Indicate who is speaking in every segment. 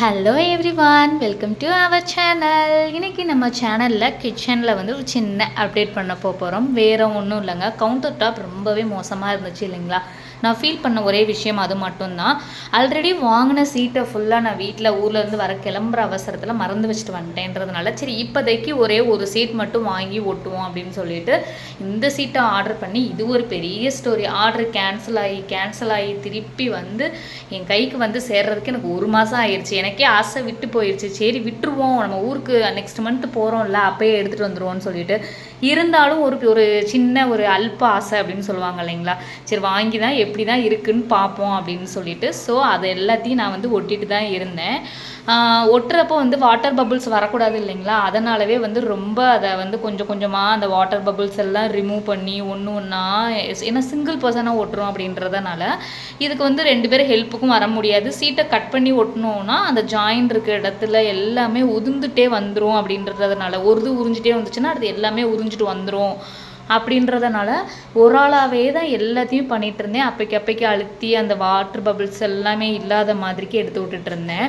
Speaker 1: Hello everyone, welcome to our channel. இன்றைக்கி நம்ம சேனலில் கிச்சனில் வந்து ஒரு சின்ன அப்டேட் பண்ண போகிறோம். வேறு ஒன்றும் இல்லைங்க, கவுண்டர் டாப் ரொம்பவே மோசமாக இருந்துச்சு இல்லைங்களா. நான் ஃபீல் பண்ண ஒரே விஷயம் அது மட்டும்தான். ஆல்ரெடி வாங்கின சீட்டை ஃபுல்லாக நான் வீட்டில் ஊர்லேருந்து வர கிளம்புற அவசரத்தில் மறந்து வச்சுட்டு வந்துட்டேன்றதுனால சரி இப்போதைக்கு ஒரே ஒரு சீட் மட்டும் வாங்கி ஒட்டுவோம் அப்படின்னு சொல்லிட்டு இந்த சீட்டை ஆர்டர் பண்ணி, இது ஒரு பெரிய ஸ்டோரி. ஆர்டர் கேன்சல் ஆகி திருப்பி வந்து என் கைக்கு வந்து சேர்றதுக்கு எனக்கு 1 மாதம் ஆயிடுச்சு. எனக்கே ஆசை விட்டு போயிடுச்சு. சரி விட்டுருவோம், நம்ம ஊருக்கு நெக்ஸ்ட் மந்த் போகிறோம்ல, அப்போயே எடுத்துகிட்டு வந்துடுவோம்னு சொல்லிட்டு. இருந்தாலும் ஒரு சின்ன ஒரு அல்ப ஆசை அப்படின்னு சொல்லுவாங்க இல்லைங்களா. சரி வாங்கி தான் எப்படி தான் இருக்குன்னு பார்ப்போம் அப்படின்னு சொல்லிட்டு அது எல்லாத்தையும் நான் வந்து ஒட்டிட்டு தான் இருந்தேன். ஒட்டுறப்போ வந்து வாட்டர் பபுள்ஸ் வரக்கூடாது இல்லைங்களா. அதனாலவே வந்து ரொம்ப அதை வந்து கொஞ்சம் கொஞ்சமாக அந்த வாட்டர் பபுள்ஸ் எல்லாம் ரிமூவ் பண்ணி ஒன்று ஒன்றா, ஏன்னா சிங்கிள் பர்சனாக ஒட்டுறோம் அப்படின்றதுனால இதுக்கு வந்து 2 பேர் ஹெல்ப்புக்கும் வர முடியாது. சீட்டை கட் பண்ணி ஒட்டினோன்னா அந்த ஜாயிண்ட் இருக்கிற இடத்துல எல்லாமே உதிர்ந்துட்டே வந்துடும் அப்படின்றதுனால, ஒரு உறிஞ்சிட்டே வந்துச்சுன்னா அது எல்லாமே உறிஞ்சிட்டு வந்துடும் அப்படின்றதுனால ஒரு ஆளாகவே தான் எல்லாத்தையும் பண்ணிகிட்டு இருந்தேன். அப்பைக்கு அழுத்தி அந்த வாட்டர் பபிள்ஸ் எல்லாமே இல்லாத மாதிரிக்கு எடுத்து விட்டுட்டு இருந்தேன்.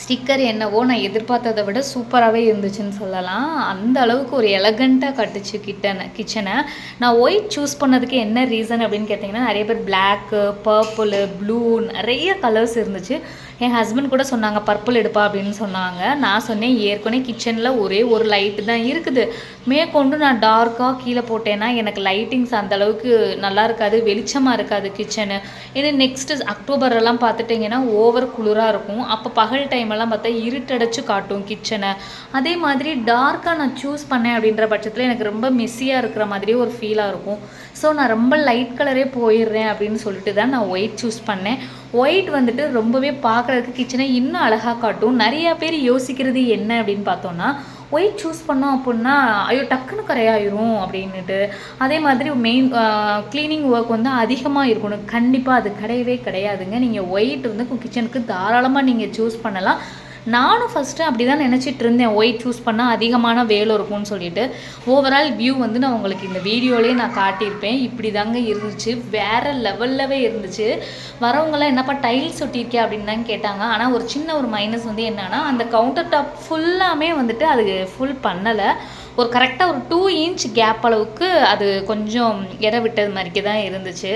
Speaker 1: ஸ்டிக்கர் என்னவோ நான் எதிர்பார்த்ததை விட சூப்பராகவே இருந்துச்சுன்னு சொல்லலாம். அந்த அளவுக்கு ஒரு எலகண்ட்டாக கட்டுச்சு கிச்சனை. நான் ஒயிட் சூஸ் பண்ணதுக்கு என்ன ரீசன் அப்படின்னு கேட்டிங்கன்னா, நிறைய பேர் பிளாக்கு, பர்பிள், ப்ளூ நிறைய கலர்ஸ் இருந்துச்சு. என் ஹஸ்பண்ட் கூட சொன்னாங்க பர்பிள் எடுப்பா அப்படின்னு சொன்னாங்க. நான் சொன்னேன் ஏற்கனவே கிச்சனில் ஒரே ஒரு லைட்டு தான் இருக்குது, மேற்கொண்டு நான் டார்க்காக கீழே போட்டேன்னா எனக்கு லைட்டிங்ஸ் அந்தளவுக்கு நல்லா இருக்காது, வெளிச்சமாக இருக்காது கிச்சனு. ஏன்னா நெக்ஸ்ட்டு அக்டோபரெல்லாம் பார்த்துட்டிங்கன்னா ஓவர் குளிராக இருக்கும். அப்போ பகல் டைமெல்லாம் பார்த்தா இருட்டடைச்சு காட்டும் கிச்சனை. அதே மாதிரி டார்க்காக நான் சூஸ் பண்ணேன் அப்படின்ற பட்சத்தில் எனக்கு ரொம்ப மெஸ்ஸியாக இருக்கிற மாதிரியே ஒரு ஃபீலாக இருக்கும். ஸோ நான் ரொம்ப லைட் கலரே போயிடுறேன் அப்படின்னு சொல்லிட்டு தான் நான் ஒயிட் சூஸ் பண்ணேன். ஒயிட் வந்துட்டு ரொம்பவே பார்க்குறதுக்கு கிச்சனை இன்னும் அழகாக காட்டும். நிறையா பேர் யோசிக்கிறது என்ன அப்படின்னு பார்த்தோன்னா, ஒயிட் சூஸ் பண்ணோம் அப்படின்னா ஐயோ டக்குன்னு கரையாயிரும் அப்படின்னுட்டு. அதே மாதிரி க்ளீனிங் ஒர்க் வந்து அதிகமாக இருக்கணும். கண்டிப்பாக அது கிடையவே கிடையாதுங்க. நீங்கள் ஒயிட் வந்து கிச்சனுக்கு தாராளமாக நீங்கள் சூஸ் பண்ணலாம். நானும் ஃபஸ்ட்டு அப்படி தான் நினச்சிட்டு இருந்தேன், ஒயிட் சூஸ் பண்ணால் அதிகமான வேலை இருக்கும்னு சொல்லிட்டு. ஓவரால் வியூ வந்து நான் உங்களுக்கு இந்த வீடியோலேயே நான் காட்டியிருப்பேன். இப்படி தாங்க இருந்துச்சு, வேறு லெவல்லவே இருந்துச்சு. வரவங்களாம் என்னப்பா டைல்ஸ் ஒட்டியிருக்கே அப்படின்னு தான் கேட்டாங்க. ஆனால் ஒரு சின்ன ஒரு மைனஸ் வந்து என்னன்னா, அந்த கவுண்டர் டாப் ஃபுல்லாமே வந்துட்டு அது ஃபுல் பண்ணலை. ஒரு கரெக்டாக ஒரு 2 இன்ச் கேப் அளவுக்கு அது கொஞ்சம் இடம் விட்டது மாதிரிக்கே தான் இருந்துச்சு.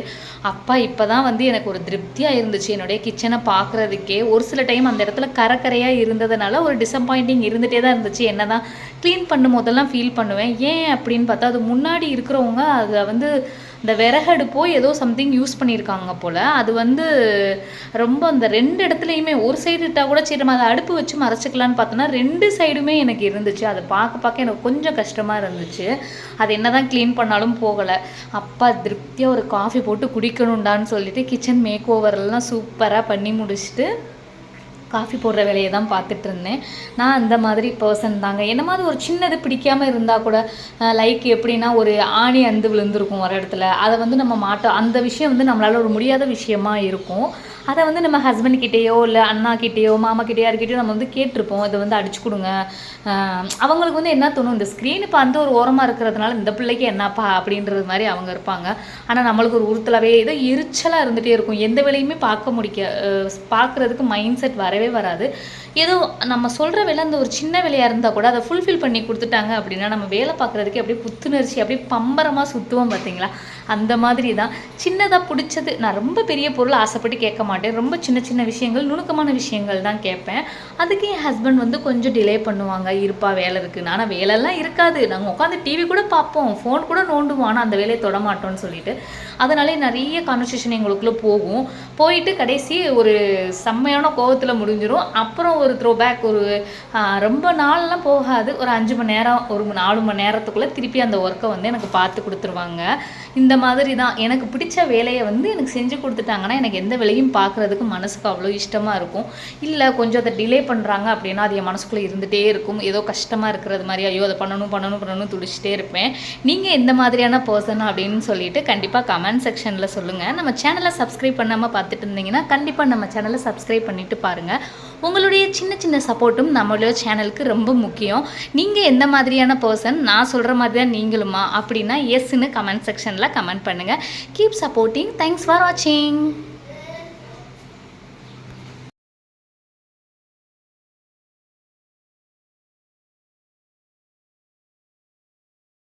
Speaker 1: இப்போ தான் வந்து எனக்கு ஒரு திருப்தியாக இருந்துச்சு என்னுடைய கிச்சனை பார்க்குறதுக்கே. ஒரு சில டைம் அந்த இடத்துல கரையாக இருந்ததுனால ஒரு டிசப்பாயிண்டிங் இருந்துகிட்டே தான் இருந்துச்சு. என்ன தான் க்ளீன் பண்ணும் போதெல்லாம் ஃபீல் பண்ணுவேன். ஏன் அப்படின்னு பார்த்தா, அது முன்னாடி இருக்கிறவங்க அதை வந்து இந்த விறகடுப்போ ஏதோ சம்திங் யூஸ் பண்ணியிருக்காங்க போல். அது வந்து ரொம்ப அந்த 2 இடத்துலையுமே ஒரு சைடு இட்டால் கூட சரி நம்ம அதை அடுப்பு வச்சு மறைச்சிக்கலான்னு பார்த்தோன்னா 2 சைடுமே எனக்கு இருந்துச்சு. அதை பார்க்க எனக்கு கொஞ்சம் கஷ்டமாக இருந்துச்சு. அது என்ன தான் க்ளீன் பண்ணாலும் போகலை. திருப்தியாக ஒரு காஃபி போட்டு குடிக்கணுண்டான்னு சொல்லிட்டு கிச்சன் மேக் ஓவரெல்லாம் சூப்பராக பண்ணி முடிச்சுட்டு காஃபி போடுற வேலையை தான் பார்த்துட்டு இருந்தேன். நான் அந்த மாதிரி பர்சன் தாங்க. என்ன மாதிரி ஒரு சின்னது பிடிக்காமல் இருந்தால் கூட, லைக் எப்படின்னா ஒரு ஆணி அந்து விழுந்திருக்கும் ஒரு இடத்துல, அதை வந்து நம்ம அந்த விஷயம் வந்து நம்மளால் ஒரு முடியாத விஷயமா இருக்கும். அதை வந்து நம்ம ஹஸ்பண்ட்கிட்டேயோ இல்லை அண்ணாக்கிட்டேயோ மாமாக்கிட்டேயோ யார்கிட்டயோ நம்ம வந்து கேட்டிருப்போம், இதை வந்து அடிச்சு கொடுங்க. அவங்களுக்கு வந்து என்ன தோணும், இந்த ஸ்க்ரீனு இப்போ அந்த ஒரு ஓரமாக இருக்கிறதுனால இந்த பிள்ளைக்கு என்னப்பா அப்படின்றது மாதிரி அவங்க இருப்பாங்க. ஆனால் நம்மளுக்கு ஒரு உறுத்தலாகவே ஏதோ எரிச்சலாக இருந்துகிட்டே இருக்கும். எந்த வேலையுமே பார்க்குறதுக்கு மைண்ட் செட் வரவே வராது. ஏதோ நம்ம சொல்கிற வேலை அந்த ஒரு சின்ன வேலையாக இருந்தால் கூட அதை ஃபுல்ஃபில் பண்ணி கொடுத்துட்டாங்க அப்படின்னா நம்ம வேலை பார்க்குறதுக்கு அப்படியே புத்துணர்ச்சி, அப்படியே பம்பரமாக சுற்றுவோம் பார்த்தீங்களா. அந்த மாதிரி தான் சின்னதாக பிடிச்சது. நான் ரொம்ப பெரிய பொருள் ஆசைப்பட்டு கேட்க மாட்டேன். ரொம்ப சின்ன விஷயங்கள், நுணுக்கமான விஷயங்கள் தான் கேட்பேன். அதுக்கு என் ஹஸ்பண்ட் வந்து கொஞ்சம் டிலே பண்ணுவாங்க. இருப்பா வேலை இருக்குன்னு. ஆனால் வேலைலாம் இருக்காது, நாங்கள் உட்காந்து டிவி கூட பார்ப்போம், ஃபோன் கூட நோண்டுவோம், ஆனால் அந்த வேலையை தொட மாட்டோம்னு சொல்லிட்டு. அதனாலே நிறைய கான்வர்சேஷன் எங்களுக்குள்ளே போயிட்டு கடைசி ஒரு செம்மையான கோவத்தில் முடிஞ்சிடும். அப்புறம் ஒரு த்ரோபேக், ஒரு ரொம்ப நாள்லாம் போகாது, ஒரு 5 மணி நேரம், ஒரு 4 மணி நேரத்துக்குள்ளே திருப்பி அந்த ஒர்க்கை வந்து எனக்கு பார்த்து கொடுத்துருவாங்க. இந்த மாதிரி தான் எனக்கு பிடிச்ச வேலையை வந்து எனக்கு செஞ்சு கொடுத்துட்டாங்கன்னா எனக்கு எந்த வேலையும் பார்க்குறதுக்கு மனசுக்கு அவ்வளோ இஷ்டமாக இருக்கும். இல்லை கொஞ்சம் அதை டிலே பண்ணுறாங்க அப்படின்னா அது என் மனசுக்குள்ளே இருந்துகிட்டே இருக்கும். ஏதோ கஷ்டமாக இருக்கிறது மாதிரி, ஐயோ அதை பண்ணணும் துடிச்சிட்டே இருப்பேன். நீங்கள் எந்த மாதிரியான பர்சன் அப்படின்னு சொல்லிட்டு கண்டிப்பாக கமெண்ட் செக்ஷனில் சொல்லுங்கள். நம்ம சேனலை சப்ஸ்கிரைப் பண்ணாமல் பார்த்துட்டு இருந்தீங்கன்னா கண்டிப்பாக நம்ம சேனலை சப்ஸ்கிரைப் பண்ணிவிட்டு பாருங்கள். உங்களுடைய சின்ன சப்போர்ட்டும் நம்மளுடைய சேனலுக்கு ரொம்ப முக்கியம். நீங்கள் எந்த மாதிரியான பர்சன், நான் சொல்கிற மாதிரி தான் நீங்களுமா அப்படின்னா எஸ்ன்னு கமெண்ட் செக்ஷனில் கமெண்ட் பண்ணுங்கள். Keep supporting. தேங்க்ஸ் ஃபார் வாட்சிங்.